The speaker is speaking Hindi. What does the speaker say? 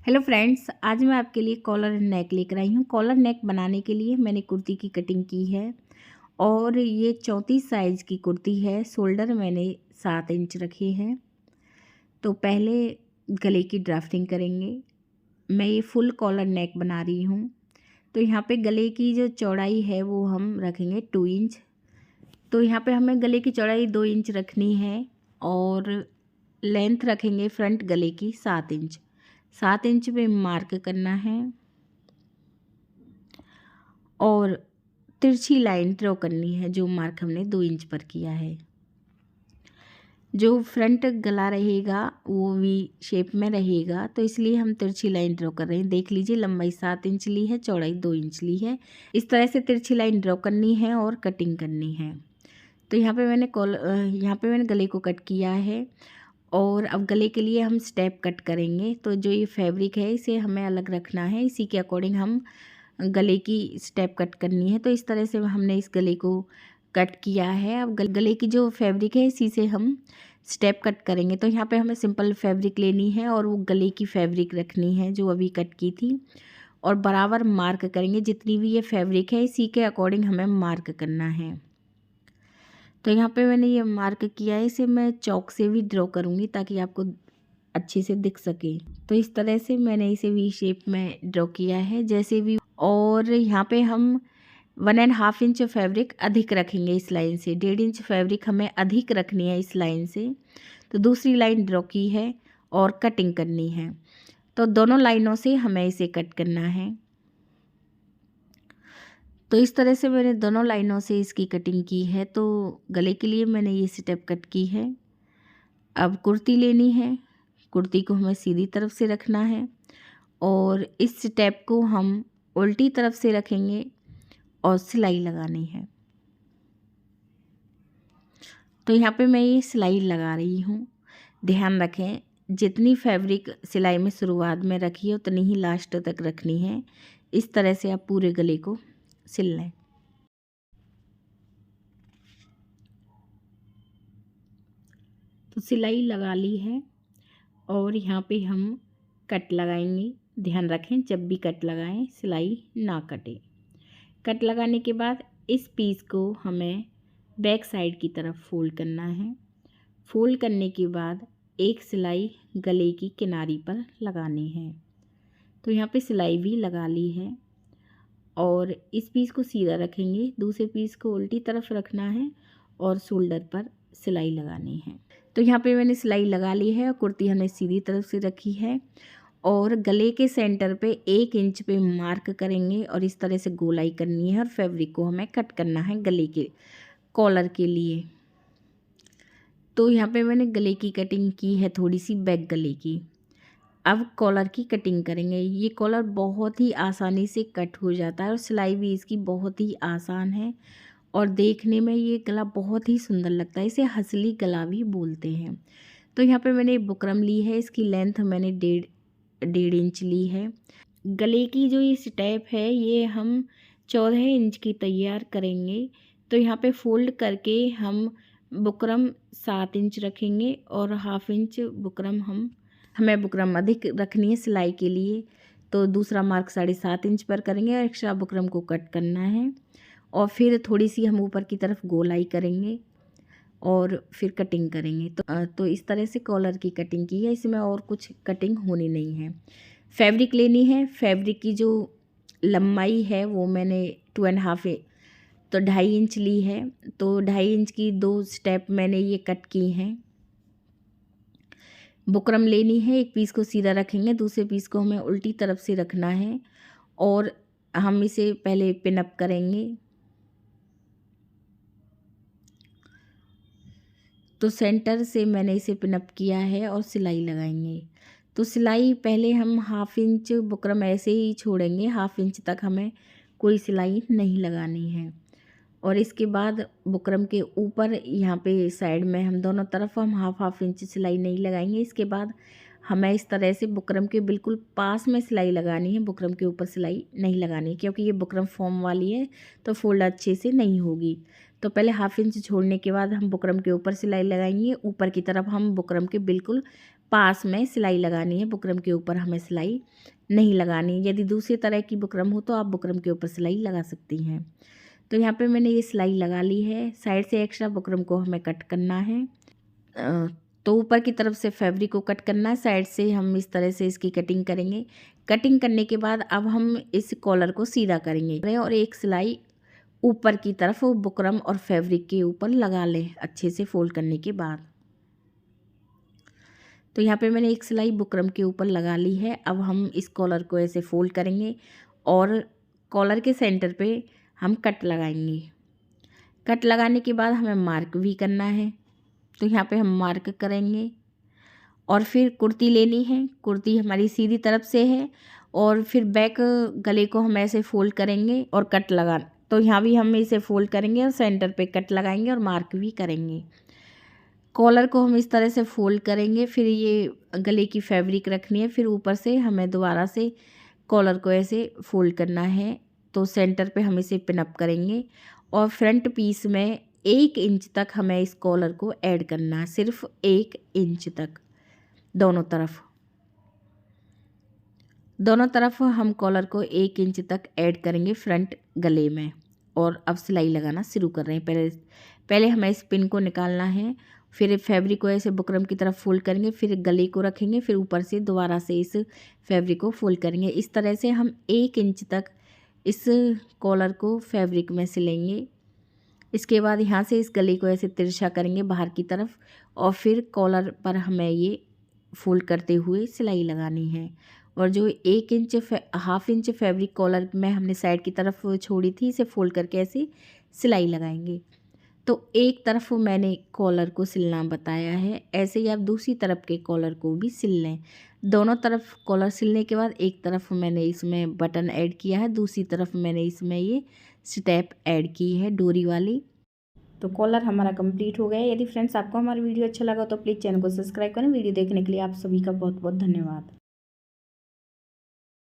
हेलो फ्रेंड्स, आज मैं आपके लिए कॉलर नेक लेकर आई हूँ। कॉलर नेक बनाने के लिए मैंने कुर्ती की कटिंग की है और ये 34 साइज़ की कुर्ती है। शोल्डर मैंने 7 इंच रखे हैं। तो पहले गले की ड्राफ्टिंग करेंगे। मैं ये फुल कॉलर नेक बना रही हूँ। तो यहाँ पे गले की जो चौड़ाई है वो हम रखेंगे 2 इंच। तो यहाँ पे हमें गले की चौड़ाई 2 इंच रखनी है और लेंथ रखेंगे फ्रंट गले की 7 इंच। 7 इंच पे मार्क करना है और तिरछी लाइन ड्रॉ करनी है जो मार्क हमने 2 इंच पर किया है। जो फ्रंट गला रहेगा वो वी शेप में रहेगा, तो इसलिए हम तिरछी लाइन ड्रॉ कर रहे हैं। देख लीजिए, लंबाई 7 इंच ली है, चौड़ाई 2 इंच ली है। इस तरह से तिरछी लाइन ड्रॉ करनी है और कटिंग करनी है। तो यहाँ पे मैंने गले को कट किया है और अब गले के लिए हम स्टेप कट करेंगे। तो जो ये फैब्रिक है इसे हमें अलग रखना है, इसी के अकॉर्डिंग हम गले की स्टेप कट करनी है। तो इस तरह से हमने इस गले को कट किया है। अब गले की जो फैब्रिक है इसी से हम स्टेप कट करेंगे। तो यहाँ पे हमें सिंपल फैब्रिक लेनी है और वो गले की फैब्रिक रखनी है जो अभी कट की थी और बराबर मार्क करेंगे। जितनी भी ये फैब्रिक है इसी के अकॉर्डिंग हमें मार्क करना है। तो यहाँ पे मैंने ये मार्क किया है, इसे मैं चौक से भी ड्रॉ करूँगी ताकि आपको अच्छे से दिख सके। तो इस तरह से मैंने इसे वी शेप में ड्रॉ किया है जैसे भी। और यहाँ पे हम 1.5 इंच फैब्रिक अधिक रखेंगे इस लाइन से। 1.5 इंच फैब्रिक हमें अधिक रखनी है इस लाइन से। तो दूसरी लाइन ड्रॉ की है और कटिंग करनी है। तो दोनों लाइनों से हमें इसे कट करना है। तो इस तरह से मैंने दोनों लाइनों से इसकी कटिंग की है। तो गले के लिए मैंने ये स्टेप कट की है। अब कुर्ती लेनी है। कुर्ती को हमें सीधी तरफ से रखना है और इस स्टेप को हम उल्टी तरफ से रखेंगे और सिलाई लगानी है। तो यहाँ पे मैं ये सिलाई लगा रही हूँ। ध्यान रखें, जितनी फैब्रिक सिलाई में शुरुआत में रखी है उतनी ही लास्ट तक रखनी है। इस तरह से आप पूरे गले को सिल लें। तो सिलाई लगा ली है और यहाँ पे हम कट लगाएंगे। ध्यान रखें, जब भी कट लगाएं सिलाई ना कटे। कट लगाने के बाद इस पीस को हमें बैक साइड की तरफ फोल्ड करना है। फोल्ड करने के बाद एक सिलाई गले की किनारी पर लगानी है। तो यहाँ पे सिलाई भी लगा ली है और इस पीस को सीधा रखेंगे, दूसरे पीस को उल्टी तरफ रखना है और शोल्डर पर सिलाई लगानी है। तो यहाँ पे मैंने सिलाई लगा ली है और कुर्ती हमने सीधी तरफ से रखी है और गले के सेंटर पे 1 इंच पे मार्क करेंगे और इस तरह से गोलाई करनी है और फैब्रिक को हमें कट करना है गले के कॉलर के लिए। तो यहाँ पे मैंने गले की कटिंग की है, थोड़ी सी बैक गले की। अब कॉलर की कटिंग करेंगे। ये कॉलर बहुत ही आसानी से कट हो जाता है और सिलाई भी इसकी बहुत ही आसान है और देखने में ये गला बहुत ही सुंदर लगता है। इसे हंसली गला भी बोलते हैं। तो यहाँ पे मैंने बुकरम ली है, इसकी लेंथ मैंने 1.5 इंच ली है। गले की जो ये स्टेप है ये हम 14 इंच की तैयार करेंगे। तो यहाँ पे फोल्ड करके हम बुकरम 7 इंच रखेंगे और 1/2 इंच बुकरम हमें बुकरम अधिक रखनी है सिलाई के लिए। तो दूसरा मार्क 7.5 इंच पर करेंगे और एक्स्ट्रा बुकरम को कट करना है और फिर थोड़ी सी हम ऊपर की तरफ गोलाई करेंगे और फिर कटिंग करेंगे। तो इस तरह से कॉलर की कटिंग की है। इसमें और कुछ कटिंग होनी नहीं है। फैब्रिक लेनी है। फैब्रिक की जो लंबाई है वो मैंने 2.5 तो 2.5 इंच ली है। तो 2.5 इंच की 2 स्टेप मैंने ये कट की हैं। बुकरम लेनी है, एक पीस को सीधा रखेंगे, दूसरे पीस को हमें उल्टी तरफ से रखना है और हम इसे पहले पिन अप करेंगे। तो सेंटर से मैंने इसे पिन अप किया है और सिलाई लगाएंगे। तो सिलाई पहले हम 1/2 इंच बुकरम ऐसे ही छोड़ेंगे, 1/2 इंच तक हमें कोई सिलाई नहीं लगानी है। और इसके बाद बुकरम के ऊपर यहाँ पे साइड में हम दोनों तरफ हम 1/2 इंच सिलाई नहीं लगाएंगे। इसके बाद हमें इस तरह से बुकरम के बिल्कुल पास में सिलाई लगानी है, बुकरम के ऊपर सिलाई नहीं लगानी है क्योंकि ये बुकरम फॉर्म वाली है तो फोल्ड अच्छे से नहीं होगी। तो पहले 1/2 इंच छोड़ने के बाद हम बुकरम के ऊपर सिलाई लगाएंगे। ऊपर की तरफ हम बुकरम के बिल्कुल पास में सिलाई लगानी है, बुकरम के ऊपर हमें सिलाई नहीं लगानी। यदि दूसरी तरह की बुकरम हो तो आप बुकरम के ऊपर सिलाई लगा सकती हैं। तो यहाँ पे मैंने ये सिलाई लगा ली है। साइड से एक्स्ट्रा बुकरम को हमें कट करना है। तो ऊपर की तरफ से फैब्रिक को कट करना है, साइड से हम इस तरह से इसकी कटिंग करेंगे। कटिंग करने के बाद अब हम इस कॉलर को सीधा करेंगे और एक सिलाई ऊपर की तरफ बुकरम और फैब्रिक के ऊपर लगा लें अच्छे से फोल्ड करने के बाद। तो यहाँ पे मैंने एक सिलाई बुकरम के ऊपर लगा ली है। अब हम इस कॉलर को ऐसे फोल्ड करेंगे और कॉलर के सेंटर पे हम कट लगाएंगे। कट लगाने के बाद हमें मार्क भी करना है, तो यहाँ पे हम मार्क करेंगे और फिर कुर्ती लेनी है। कुर्ती हमारी सीधी तरफ से है और फिर बैक गले को हम ऐसे फोल्ड करेंगे और कट लगा, तो यहाँ भी हम इसे फोल्ड करेंगे और सेंटर पे कट लगाएंगे और मार्क भी करेंगे। कॉलर को हम इस तरह से फोल्ड करेंगे, फिर ये गले की फैब्रिक रखनी है, फिर ऊपर से हमें दोबारा से कॉलर को ऐसे फोल्ड करना है। तो सेंटर पे हम इसे पिन अप करेंगे और फ्रंट पीस में 1 इंच तक हमें इस कॉलर को ऐड करना है, सिर्फ 1 इंच तक दोनों तरफ हम कॉलर को 1 इंच तक ऐड करेंगे फ्रंट गले में। और अब सिलाई लगाना शुरू कर रहे हैं। पहले हमें इस पिन को निकालना है, फिर फैब्रिक को ऐसे बुकरम की तरफ फोल्ड करेंगे, फिर गले को रखेंगे, फिर ऊपर से दोबारा से इस फैब्रिक को फोल्ड करेंगे। इस तरह से हम 1 इंच तक इस कॉलर को फैब्रिक में सिलेंगे। इसके बाद यहाँ से इस गले को ऐसे तिरछा करेंगे बाहर की तरफ और फिर कॉलर पर हमें ये फोल्ड करते हुए सिलाई लगानी है। और जो 1 inch half inch fabric collar में हमने साइड की तरफ छोड़ी थी, इसे फोल्ड करके ऐसे सिलाई लगाएंगे। तो एक तरफ मैंने कॉलर को सिलना बताया है, ऐसे ही आप दूसरी तरफ के कॉलर को भी सिल लें। दोनों तरफ कॉलर सिलने के बाद एक तरफ मैंने इसमें बटन ऐड किया है, दूसरी तरफ मैंने इसमें ये स्टेप ऐड की है डोरी वाली। तो कॉलर हमारा कंप्लीट हो गया। यदि फ्रेंड्स आपको हमारा वीडियो अच्छा लगा तो प्लीज़ चैनल को सब्सक्राइब करें। वीडियो देखने के लिए आप सभी का बहुत बहुत धन्यवाद।